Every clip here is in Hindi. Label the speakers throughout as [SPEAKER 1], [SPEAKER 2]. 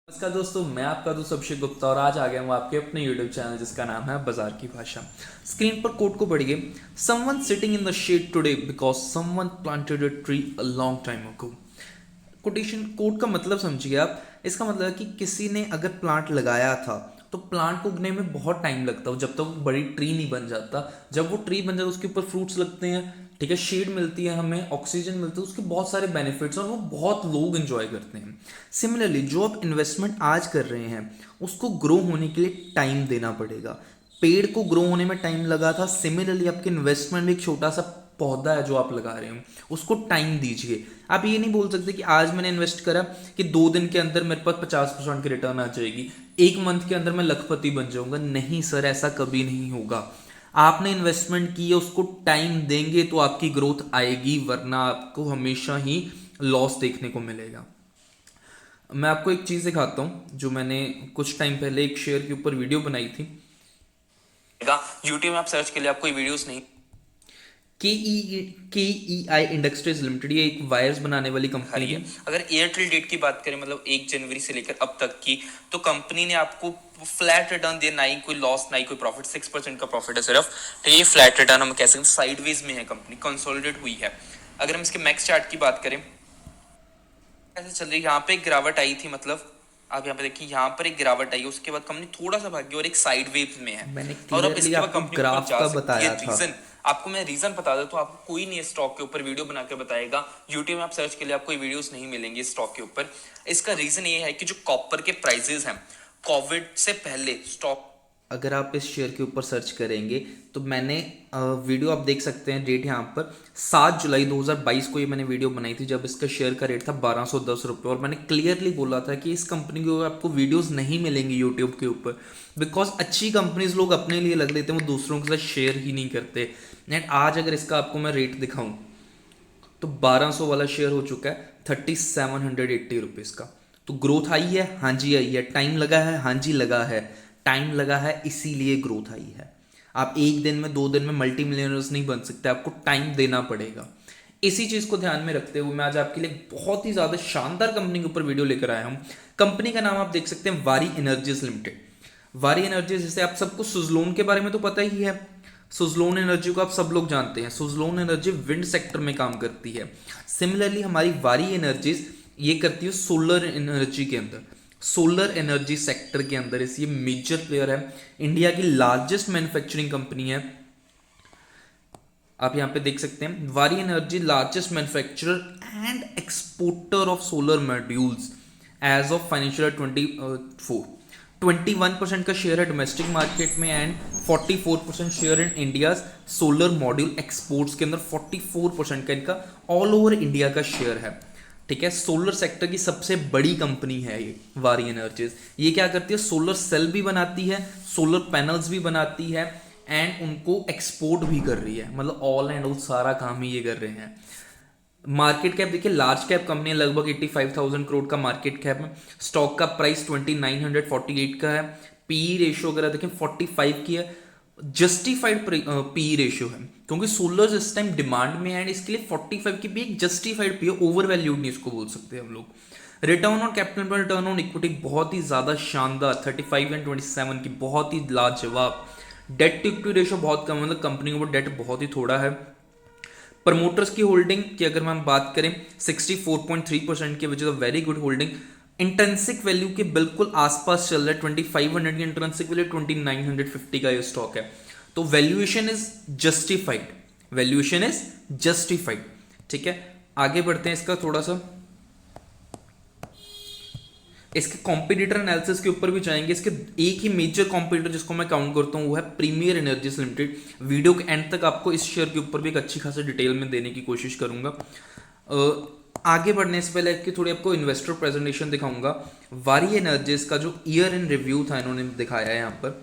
[SPEAKER 1] नमस्कार दोस्तों, मैं आपका दोस्त अभिषेक गुप्ता और आज आ गया हूँ आपके अपने YouTube चैनल जिसका नाम है बाजार की भाषा। स्क्रीन पर कोट को पढ़िए। Someone sitting in the shade today because someone planted a tree a long time ago. Quotation quote का मतलब समझिए आप। इसका मतलब है कि किसी ने अगर प्लांट लगाया था तो प्लांट को उगने में बहुत टाइम लगता है जब तक वो बड़ी ट्री नहीं बन जाता। जब वो ट्री बन जाता है उसके ऊपर फ्रूट्स लगते हैं, ठीक है, शेड मिलती है, हमें ऑक्सीजन मिलता है, उसके बहुत सारे बेनिफिट्स और वो बहुत लोग एंजॉय करते हैं। सिमिलरली जो आप इन्वेस्टमेंट आज कर रहे हैं उसको ग्रो होने के लिए टाइम देना पड़ेगा। पेड़ को ग्रो होने में टाइम लगा था, सिमिलरली आपके इन्वेस्टमेंट में एक छोटा सा पौधा है जो आप लगा रहे हो, उसको टाइम दीजिए। आप ये नहीं बोल सकते कि आज मैंने इन्वेस्ट करा कि 2 दिन के अंदर मेरे पास 50% की रिटर्न आ जाएगी, 1 मंथ के अंदर मैं लखपति बन जाऊंगा। नहीं सर, ऐसा कभी नहीं होगा। आपने इन्वेस्टमेंट की है, उसको टाइम देंगे तो आपकी ग्रोथ आएगी, वरना आपको हमेशा ही लॉस देखने को मिलेगा। मैं आपको एक चीज़ दिखाता हूँ जो मैंने कुछ टाइम पहले एक शेयर के ऊपर वीडियो बनाई थी। यूट्यूब में आप सर्च के लिए आपको वीडियोस नहीं। के ई आई इंडस्ट्रीज लिमिटेड, ये एक वायर्स बनाने वाली कंपनी है। अगर एयरटेल डेट की बात करें, मतलब 1 जनवरी से लेकर अब तक की, तो कंपनी ने आपको फ्लैट रिटर्न दिया, ना ही कोई लॉस ना ही कोई प्रॉफिट। 6% का प्रॉफिट है सिर्फ। तो ये फ्लैट रिटर्न हम कह सकते हैं, साइडवेज में है कंपनी, कंसोलिडेट हुई है। अगर हम इसके मैक्स चार्ट की बात करें, ऐसे चल रही है, यहाँ पे एक गिरावट आई थी, मतलब आप यहाँ पे देखिए, यहाँ पर एक गिरावट आई है, उसके बाद कंपनी थोड़ा सा भागी और एक साइड वेव में है। मैंने और अब इसके बाद कंपनी ऊपर जा सकती है। रीजन आपको मैं रीजन बता दूं तो आपको कोई नहीं स्टॉक के ऊपर वीडियो बनाकर बताएगा। यूट्यूब में आप सर्च के लिए आपको वीडियोस नहीं मिलेंगे स्टॉक के ऊपर। इसका रीजन ये है कि जो कॉपर के प्राइसेस हैं, कोविड से पहले स्टॉक, अगर आप इस शेयर के ऊपर सर्च करेंगे तो मैंने वीडियो आप देख सकते हैं, डेट यहाँ पर 7 जुलाई 2022 को ये मैंने वीडियो बनाई थी जब इसका शेयर का रेट था 1210 रुपये। और मैंने क्लियरली बोला था कि इस कंपनी के आपको वीडियोस नहीं मिलेंगी यूट्यूब के ऊपर, बिकॉज अच्छी कंपनीज लोग अपने लिए लग लेते हैं, वो दूसरों के साथ शेयर ही नहीं करते। एंड आज अगर इसका आपको मैं रेट दिखाऊं तो 1200 वाला शेयर हो चुका है 3780 रुपीज़ का। तो ग्रोथ आई है, हाँ जी आई है। टाइम लगा है, हाँ जी लगा है। टाइम लगा है इसीलिए ग्रोथ आई है। आप 1 दिन में 2 दिन में मल्टी मिलियनर्स नहीं बन सकते, आपको टाइम देना पड़ेगा। इसी चीज को ध्यान में रखते हुए मैं आज आपके लिए बहुत ही ज्यादा शानदार कंपनी के ऊपर वीडियो लेकर आया हूं। कंपनी का नाम आप देख सकते हैं, वारी एनर्जीज लिमिटेड। वारी एनर्जीज, जैसे आप सबको सुजलोन के बारे में तो पता ही है। सुजलोन एनर्जी को आप सब लोग जानते हैं। सुजलोन एनर्जी विंड सेक्टर में काम करती है। सिमिलरली हमारी वारी एनर्जीज ये करती है सोलर एनर्जी के अंदर, सोलर एनर्जी सेक्टर के अंदर ये मेजर प्लेयर है। इंडिया की लार्जेस्ट मैन्युफैक्चरिंग कंपनी है। आप यहां पे देख सकते हैं, Waaree Energy largest manufacturer and exporter of solar modules as of financial 24। 21% का शेयर है डोमेस्टिक मार्केट में and 44% share in India solar module exports के अंदर। 44% का इनका ऑल ओवर इंडिया का शेयर है, ठीक है। सोलर सेक्टर की सबसे बड़ी कंपनी है ये वारी एनर्जीज। ये क्या करती है, सोलर सेल भी बनाती है, सोलर पैनल्स भी बनाती है एंड उनको एक्सपोर्ट भी कर रही है। मतलब ऑल एंड ऑल सारा काम ही ये कर रहे हैं। मार्केट कैप देखिए, लार्ज कैप कंपनी है, लगभग 85,000 करोड़ का मार्केट कैप है। स्टॉक का प्राइस 2948 का है। पी रेशियो अगर देखें 45 की है। जस्टिफाइड पी रेशियो है, क्योंकि सोलर इस टाइम डिमांड में है एंड इसके लिए 45 की भी एक जस्टिफाइड पी है, ओवर वैल्यूड नहीं इसको बोल सकते हम लोग। रिटर्न ऑन कैपिटल पर रिटर्न ऑन इक्विटी बहुत ही ज्यादा शानदार, 35 एंड 27 की, बहुत ही लाजवाब। डेट टू इक्विटी रेशियो बहुत कम, मतलब कंपनी के ऊपर डेट बहुत ही थोड़ा है। प्रमोटर्स की होल्डिंग की अगर हम बात करें 64.3% की, which is a very good holding. Intrinsic value के बिल्कुल आसपास चल रहा है, 2500 की इंटेंसिक वैल्यू, 2950 का ये स्टॉक है। तो valuation is justified, valuation is justified, ठीक है। आगे बढ़ते हैं, इसका थोड़ा सा इसके कॉम्पिटिटर एनालिसिस के ऊपर भी जाएंगे। इसके एक ही मेजर कॉम्पिटिटर जिसको मैं काउंट करता हूं वो है प्रीमियर एनर्जीज लिमिटेड। वीडियो के एंड तक आपको इस शेयर के ऊपर भी एक अच्छी खासी डिटेल में देने की कोशिश करूंगा। आगे बढ़ने से पहले कि थोड़ी आपको इन्वेस्टर प्रेजेंटेशन दिखाऊंगा। वारी एनर्जीज का जो ईयर इन रिव्यू था इन्होंने दिखाया है यहाँ पर।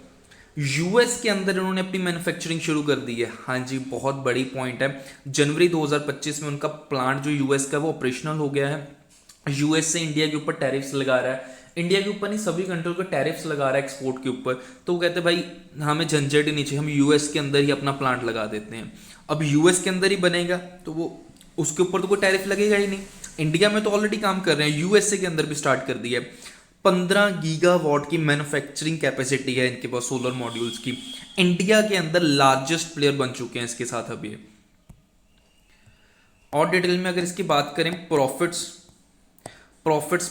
[SPEAKER 1] यूएस के अंदर इन्होंने अपनी मैन्युफैक्चरिंग शुरू कर दी है, हाँ जी, बहुत बड़ी पॉइंट है। जनवरी 2025 में उनका प्लांट जो यूएस का वो ऑपरेशनल हो गया है। यूएस से इंडिया के ऊपर टैरिफ्स लगा रहा है, इंडिया के ऊपर नहीं सभी कंट्री को टैरिफ्स लगा रहा है एक्सपोर्ट के ऊपर। तो वो कहते हैं भाई हमें झंझट ही नहीं चाहिए, हम यूएस के अंदर ही अपना प्लांट लगा देते हैं। अब यूएस के अंदर ही बनेगा तो वो उसके ऊपर तो कोई टैरिफ लगेगा ही नहीं। इंडिया में तो ऑलरेडी काम कर रहे हैं, यूएसए के अंदर भी स्टार्ट कर दिया है। 15 गीगावाट की मैन्युफैक्चरिंग कैपेसिटी है इनके पास सोलर मॉड्यूल्स की। इंडिया के अंदर लार्जेस्ट प्लेयर बन चुके हैं इसके साथ अभी। और डिटेल में अगर इसकी बात करें, प्रॉफिट्स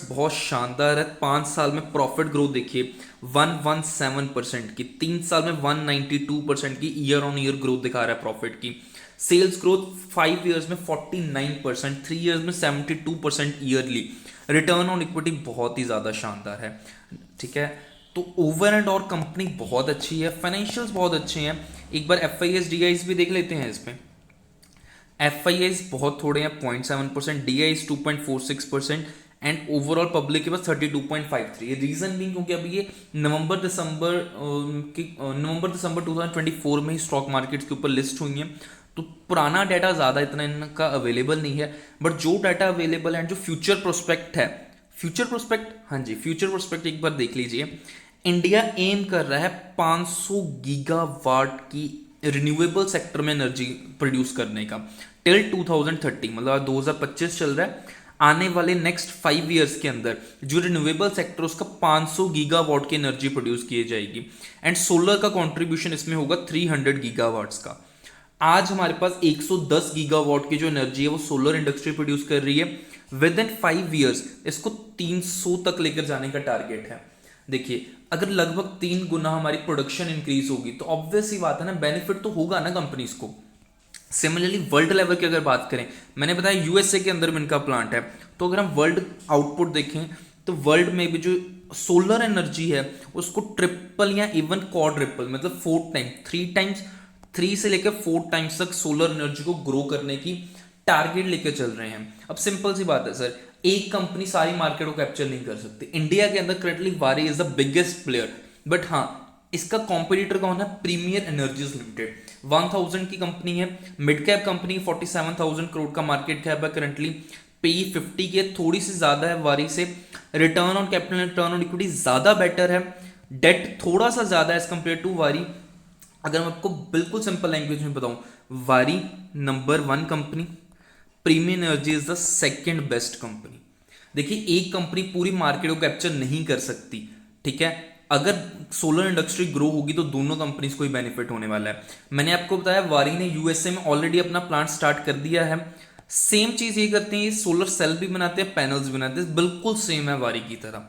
[SPEAKER 1] बहुत शानदार है। 5 साल में प्रॉफिट ग्रोथ देखिए 117% की, 3 साल में 192% की ईयर ऑन ईयर ग्रोथ दिखा रहा है प्रॉफिट की। सेल्स ग्रोथ 5 ईयर्स में 49%, 3 ईयर्स में 72% ईयरली। रिटर्न ऑन इक्विटी बहुत ही ज़्यादा शानदार है, ठीक है। तो ओवर एंड और कंपनी बहुत अच्छी है, फाइनेंशियल्स बहुत अच्छे हैं। एक बार FIS DIs भी देख लेते हैं इसमें। FIS बहुत थोड़े हैं 0.7%, DIs 2.46% एंड ओवरऑल पब्लिक के पास 32.53। रीजन भी क्योंकि अभी ये नवंबर दिसंबर 2024 में ही स्टॉक मार्केट के ऊपर लिस्ट हुई हैं, तो पुराना डाटा ज़्यादा इतना इनका अवेलेबल नहीं है। बट जो डाटा अवेलेबल है, जो फ्यूचर प्रोस्पेक्ट है, फ्यूचर प्रोस्पेक्ट एक बार देख लीजिए। इंडिया एम कर रहा है 500 गीगावाट की रिन्यूएबल सेक्टर में एनर्जी प्रोड्यूस करने का टिल 2030, मतलब 2025 चल रहा है। आने वाले नेक्स्ट 5 ईयर्स के अंदर जो रिन्यूएबल सेक्टर उसका 500 गीगावाट की एनर्जी प्रोड्यूस की जाएगी एंड सोलर का कंट्रीब्यूशन इसमें होगा 300 गीगावाट्स का। आज हमारे पास 110 गीगावाट की जो एनर्जी है वो सोलर इंडस्ट्री प्रोड्यूस कर रही है। विद इन 5 ईयर्स इसको 300 तक लेकर जाने का टारगेट है। देखिए, अगर लगभग 3 गुना हमारी प्रोडक्शन इंक्रीज होगी तो ऑब्वियस ही बात है ना, बेनिफिट तो होगा ना कंपनीज को। सिमिलरली वर्ल्ड लेवल की अगर बात करें, मैंने बताया USA के अंदर भी इनका प्लांट है, तो अगर हम वर्ल्ड आउटपुट देखें तो वर्ल्ड में भी जो सोलर एनर्जी है उसको ट्रिपल या इवन क्वाड्रिपल, मतलब 3 से लेकर 4 टाइम्स तक सोलर एनर्जी को ग्रो करने की टारगेट लेकर चल रहे हैं। अब सिंपल सी बात है सर, एक कंपनी सारी मार्केट को कैप्चर नहीं कर सकती। इंडिया के अंदर करंटली वारी is the biggest player, but हाँ इसका कॉम्पिटिटर कौन है? प्रीमियर एनर्जीज लिमिटेड 1000 की कंपनी है, मिड कैप कंपनी, 47,000 करोड़ का मार्केट कैप है करंटली। PE 50 की है, थोड़ी सी ज्यादा है वारी से। Return on capital, return on equity ज्यादा बेटर है। डेट थोड़ा सा ज्यादा है एज कंपेयर टू वारी। अगर मैं आपको बिल्कुल सिंपल लैंग्वेज में बताऊं, Waaree number 1 company, Premier Energy is the second best company. देखिए, एक कंपनी पूरी मार्केट को कैप्चर नहीं कर सकती, ठीक है। अगर सोलर इंडस्ट्री ग्रो होगी तो दोनों कंपनीज को ही बेनिफिट होने वाला है। मैंने आपको बताया वारी ने USA में ऑलरेडी अपना प्लांट स्टार्ट कर दिया है। सेम चीज ये करते हैं, ये सोलर सेल भी बनाते हैं, पैनल्स भी बनाते हैं, बिल्कुल सेम है वारी की तरह,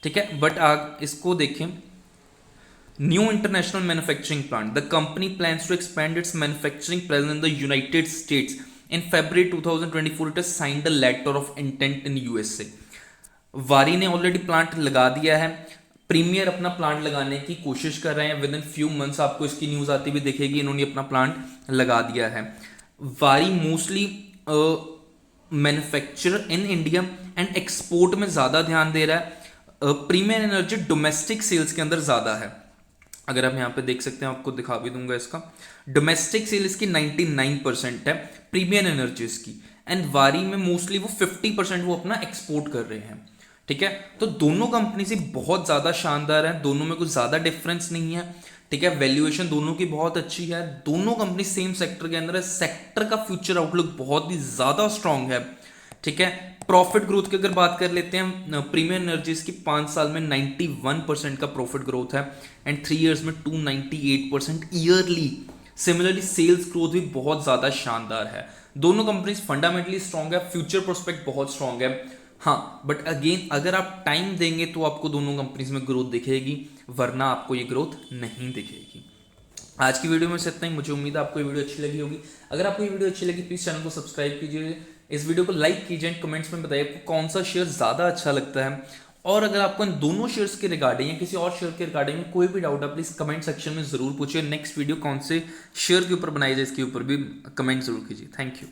[SPEAKER 1] ठीक है। बट आप इसको देखें, new international manufacturing plant, the company plans to expand its manufacturing presence in the United States in February 2024 it has signed a letter of intent in USA। Waaree ने ऑलरेडी प्लांट लगा दिया है, प्रीमियर अपना प्लांट लगाने की कोशिश कर रहे हैं। विद इन फ्यू मंथ्स आपको इसकी न्यूज आती हुई दिखेगी, इन्होंने अपना प्लांट लगा दिया है। वारी mostly manufacturer in India and export में ज्यादा ध्यान दे रहा है। प्रीमियर एनर्जी डोमेस्टिक सेल्स के अंदर ज्यादा है। अगर आप यहाँ पे देख सकते हैं, आपको दिखा भी दूंगा इसका, डोमेस्टिक सेल इसकी 99% है प्रीमियर एनर्जीज की, एंड वारी में मोस्टली वो 50% वो अपना एक्सपोर्ट कर रहे हैं, ठीक है। तो दोनों कंपनी से बहुत ज्यादा शानदार है, दोनों में कुछ ज्यादा डिफरेंस नहीं है, ठीक है। वैल्यूएशन दोनों की बहुत अच्छी है, दोनों कंपनी सेम सेक्टर के अंदर है, सेक्टर का फ्यूचर आउटलुक बहुत ही ज्यादा स्ट्रांग है, ठीक है। प्रॉफिट ग्रोथ की अगर बात कर लेते हैं, प्रीमियर एनर्जीज की 5 साल में 91% का प्रॉफिट ग्रोथ है एंड 3 इयर्स में 298% ईयरली। सिमिलरली सेल्स ग्रोथ भी बहुत ज्यादा शानदार है। दोनों कंपनीज फंडामेंटली स्ट्रांग है, फ्यूचर प्रोस्पेक्ट बहुत स्ट्रांग है। हाँ, बट अगेन अगर आप टाइम देंगे तो आपको दोनों कंपनीज में ग्रोथ दिखेगी, वरना आपको ये ग्रोथ नहीं दिखेगी। आज की वीडियो में से इतना ही। मुझे उम्मीद है आपको ये वीडियो अच्छी लगी होगी। अगर आपको ये वीडियो अच्छी लगी प्लीज चैनल को सब्सक्राइब कीजिए, इस वीडियो को लाइक कीजिए एंड कमेंट्स में बताइए आपको कौन सा शेयर ज्यादा अच्छा लगता है। और अगर आपको इन दोनों शेयर्स के रिगार्डिंग या किसी और शेयर के रिगार्डिंग में कोई भी डाउट है, प्लीज कमेंट सेक्शन में जरूर पूछिए। नेक्स्ट वीडियो कौन से शेयर के ऊपर बनाई जाए इसके ऊपर भी कमेंट जरूर कीजिए। Thank you.